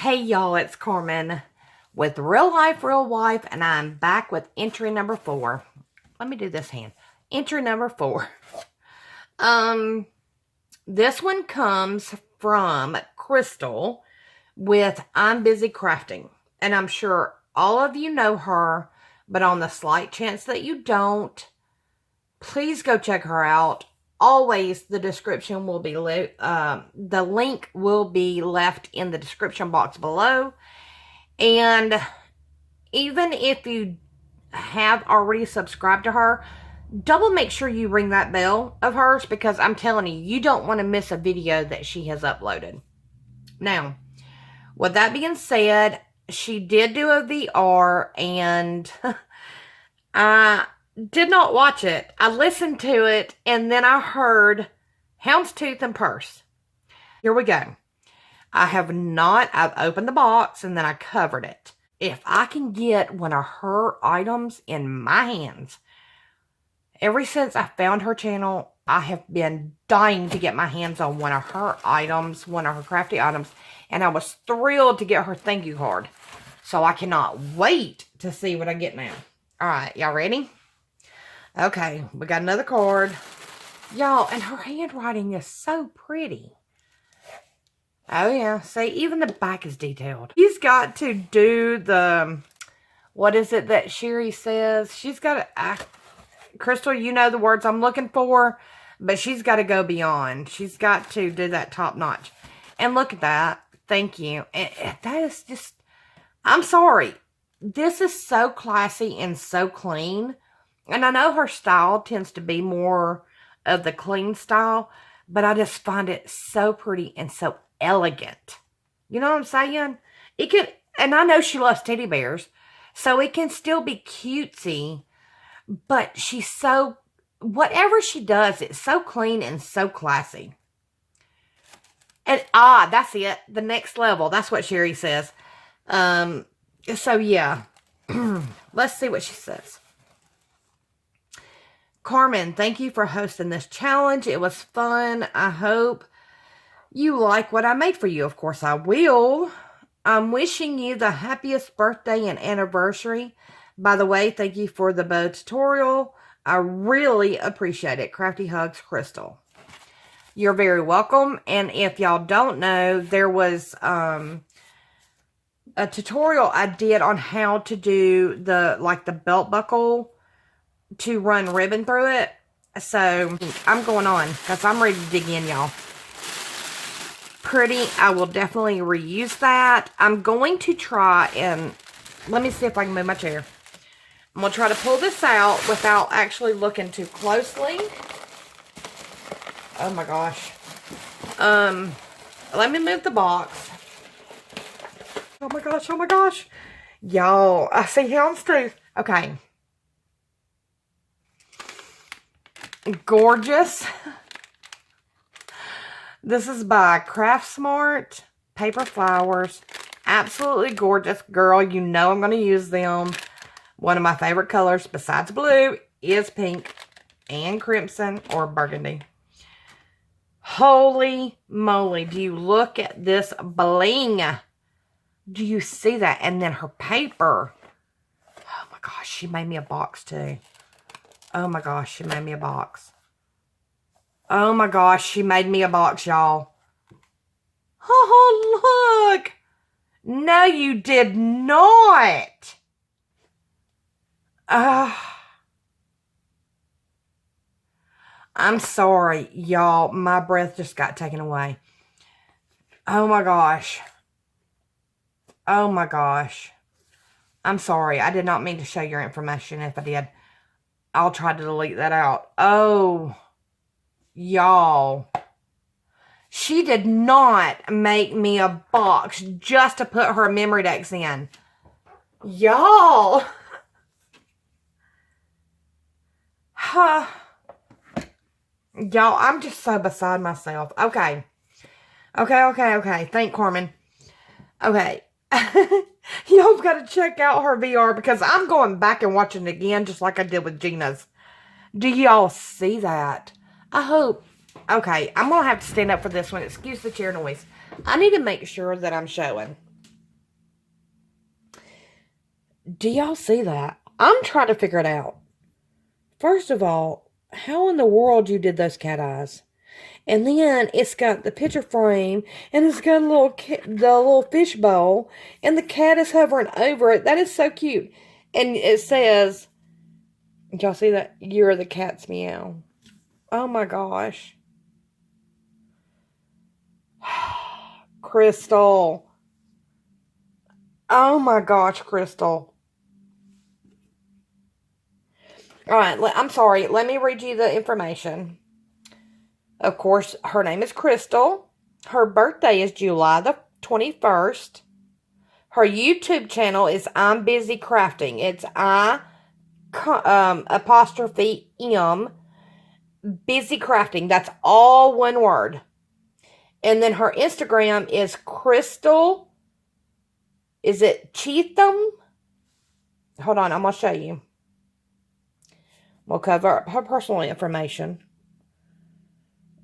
Hey y'all, it's Carmen with Real Life, Real Wife, and I'm back with entry number 4. Let me do this hand. Entry number 4. This one comes from Crystal with I'm Busy Crafting. And I'm sure all of you know her, but on the slight chance that you don't, please go check her out. Always, the description will be the link will be left in the description box below. And even if you have already subscribed to her, double make sure you ring that bell of hers, because I'm telling you, you don't want to miss a video that she has uploaded. Now, with that being said, she did do a VR, and I did not watch it. I listened to it, and then I heard Houndstooth and Purse. Here we go. I've opened the box, and then I covered it. If I can get one of her items in my hands, ever since I found her channel, I have been dying to get my hands on one of her items, one of her crafty items, and I was thrilled to get her thank you card. So I cannot wait to see what I get now. All right, y'all ready? Okay, we got another card. Y'all, and her handwriting is so pretty. Oh, yeah. See, even the back is detailed. She's got to do the, what is it that Sherry says? She's got to, Crystal, you know the words I'm looking for, but she's got to go beyond. She's got to do that top notch. And look at that. Thank you. And that is just, I'm sorry. This is so classy and so clean. And I know her style tends to be more of the clean style, but I just find it so pretty and so elegant. You know what I'm saying? It could, and I know she loves teddy bears, so it can still be cutesy, but she's so, whatever she does, it's so clean and so classy. And that's it. The next level. That's what Sherry says. So yeah. Let's see what she says. Carmen, thank you for hosting this challenge. It was fun. I hope you like what I made for you. Of course I will. I'm wishing you the happiest birthday and anniversary. By the way, thank you for the bow tutorial. I really appreciate it. Crafty Hugs, Crystal. You're very welcome. And if y'all don't know, there was a tutorial I did on how to do the belt buckle to run ribbon through it. So I'm going on because I'm ready to dig in, y'all. Pretty. I will definitely reuse that. I'm going to try and let me see if I can move my chair. I'm going to try to pull this out without actually looking too closely. Oh my gosh. Let me move the box. Oh my gosh, oh my gosh. Y'all, I see Houndstooth. Okay. Gorgeous. This is by Craft Smart Paper Flowers. Absolutely gorgeous. Girl, you know I'm going to use them. One of my favorite colors besides blue is pink and crimson or burgundy. Holy moly. Do you look at this bling? Do you see that? And then her paper. Oh my gosh, she made me a box too. Oh my gosh, she made me a box. Oh my gosh, she made me a box, y'all. Oh, look. No, you did not. I'm sorry, y'all. My breath just got taken away. Oh my gosh. Oh my gosh. I'm sorry. I did not mean to show your information. If I did, I'll try to delete that out. Oh, y'all. She did not make me a box just to put her memory decks in. Y'all. Huh. Y'all, I'm just so beside myself. Okay. Okay. Thank Carmen. Okay. Y'all got to check out her VR because I'm going back and watching it again just like I did with Gina's. Do y'all see that? I hope. Okay, I'm going to have to stand up for this one. Excuse the chair noise. I need to make sure that I'm showing. Do y'all see that? I'm trying to figure it out. First of all, how in the world you did those cat eyes? And then it's got the picture frame, and it's got the little fish bowl, and the cat is hovering over it. That is so cute. And it says, y'all see that? You're the cat's meow. Oh my gosh. Crystal. Oh my gosh, Crystal. All right, I'm sorry. Let me read you the information. Of course, her name is Crystal. Her birthday is July the 21st. Her YouTube channel is I'm Busy Crafting. It's apostrophe M, Busy Crafting. That's all one word. And then her Instagram is Crystal. Is it Cheatham? Hold on, I'm going to show you. We'll cover her personal information.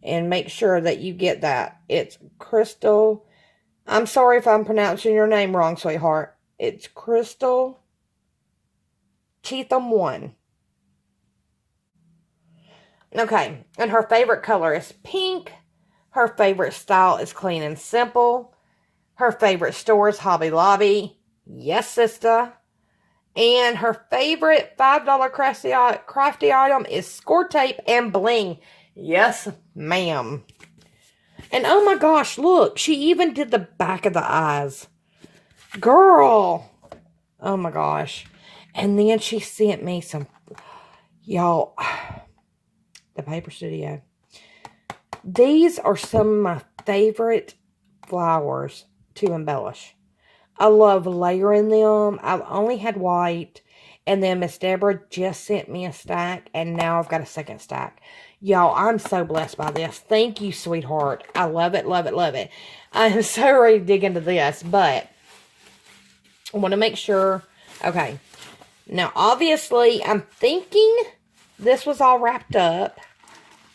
And make sure that you get that. It's Crystal. I'm sorry if I'm pronouncing your name wrong, sweetheart. It's Crystal Cheatham 1. Okay. And her favorite color is pink. Her favorite style is clean and simple. Her favorite store is Hobby Lobby. Yes, sister. And her favorite $5 crafty item is score tape and bling. Yes, ma'am. And oh my gosh, look. She even did the back of the eyes. Girl. Oh my gosh. And then she sent me some, y'all, the Paper Studio. These are some of my favorite flowers to embellish. I love layering them. I've only had white. And then Miss Deborah just sent me a stack. And now I've got a second stack. Y'all, I'm so blessed by this. Thank you, sweetheart. I love it, love it, love it. I'm so ready to dig into this. But I want to make sure. Okay. Now, obviously, I'm thinking this was all wrapped up.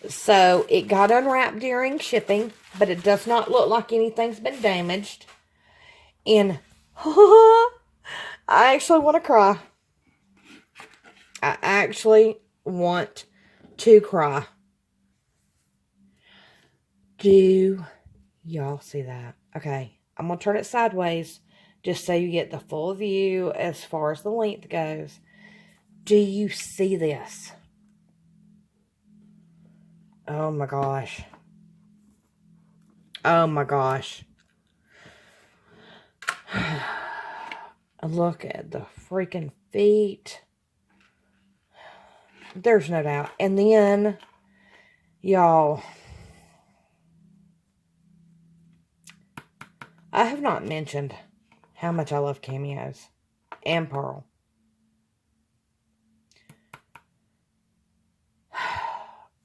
So, it got unwrapped during shipping. But it does not look like anything's been damaged. And I actually want to cry. I actually want to cry. Do y'all see that? Okay, I'm going to turn it sideways just so you get the full view as far as the length goes. Do you see this? Oh my gosh. Oh my gosh. Look at the freaking feet. There's no doubt. And then, y'all, I have not mentioned how much I love cameos and Pearl.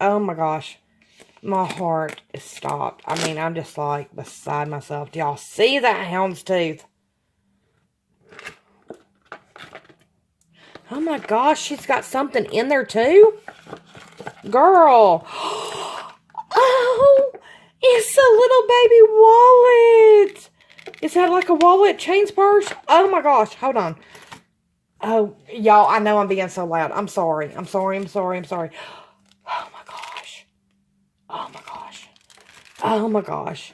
Oh my gosh. My heart is stopped. I mean, I'm just like beside myself. Do y'all see that houndstooth? Oh my gosh, she's got something in there too? Girl. Oh, it's a little baby wallet. Is that like a wallet chain purse? Oh my gosh, hold on. Oh, y'all, I know I'm being so loud. I'm sorry. I'm sorry. I'm sorry. I'm sorry. Oh my gosh. Oh my gosh. Oh my gosh.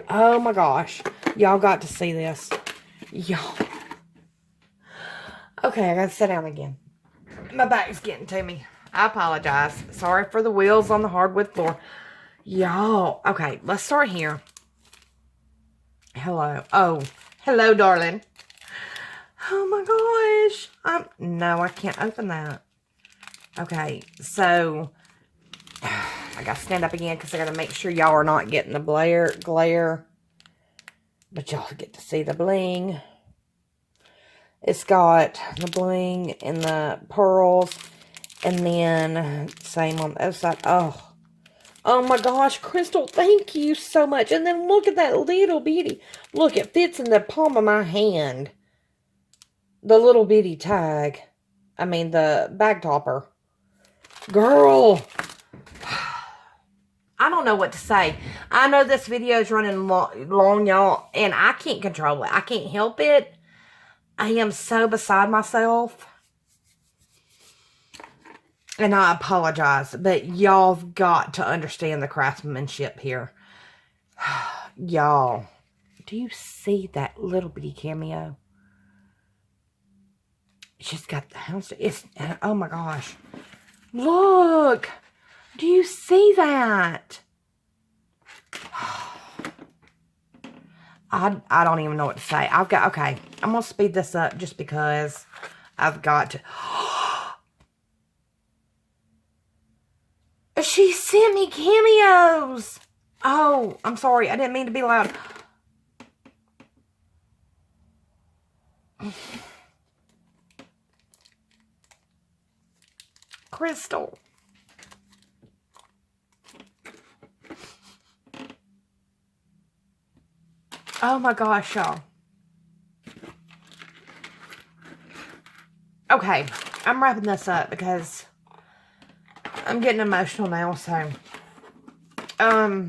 Oh my gosh. Y'all got to see this. Y'all. Okay, I gotta sit down again. My back's getting to me. I apologize. Sorry for the wheels on the hardwood floor. Y'all. Okay, let's start here. Hello. Oh, hello, darling. Oh my gosh. No, I can't open that. Okay, so I gotta stand up again because I gotta make sure y'all are not getting the glare. But y'all get to see the bling. It's got the bling and the pearls. And then same on the other side. Oh my gosh, Crystal, thank you so much. And then look at that little bitty. Look, it fits in the palm of my hand. The little bitty tag. I mean, the bag topper. Girl. I don't know what to say. I know this video is running long, y'all. And I can't control it. I can't help it. I am so beside myself. And I apologize, but y'all have got to understand the craftsmanship here. Y'all, do you see that little bitty cameo? She's got the house. It's, oh my gosh. Look. Do you see that? I don't even know what to say. Okay, I'm going to speed this up just because I've got to. She sent me cameos. Oh, I'm sorry. I didn't mean to be loud. Crystal. Oh my gosh, y'all. Okay, I'm wrapping this up because I'm getting emotional now, so I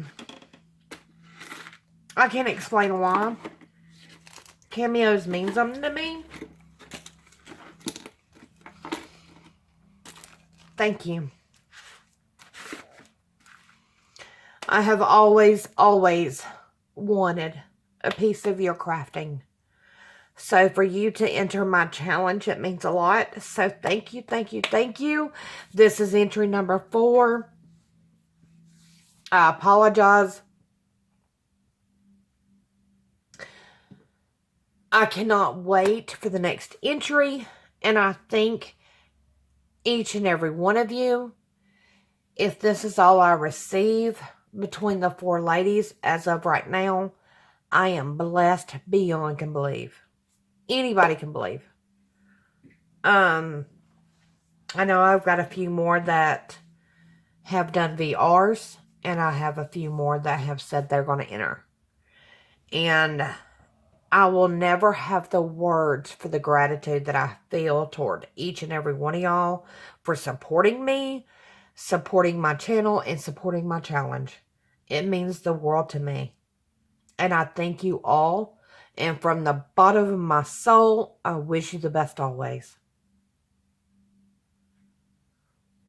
can't explain why. Cameos mean something to me. Thank you. I have always wanted a piece of your crafting. So for you to enter my challenge, it means a lot. So thank you, thank you, thank you. This is entry number 4. I apologize. I cannot wait for the next entry. And I thank each and every one of you. If this is all I receive between the 4 ladies as of right now, I am blessed beyond can believe. Anybody can believe. I know I've got a few more that have done VRs, and I have a few more that have said they're going to enter. And I will never have the words for the gratitude that I feel toward each and every one of y'all for supporting me, supporting my channel, and supporting my challenge. It means the world to me. And I thank you all. And from the bottom of my soul, I wish you the best always.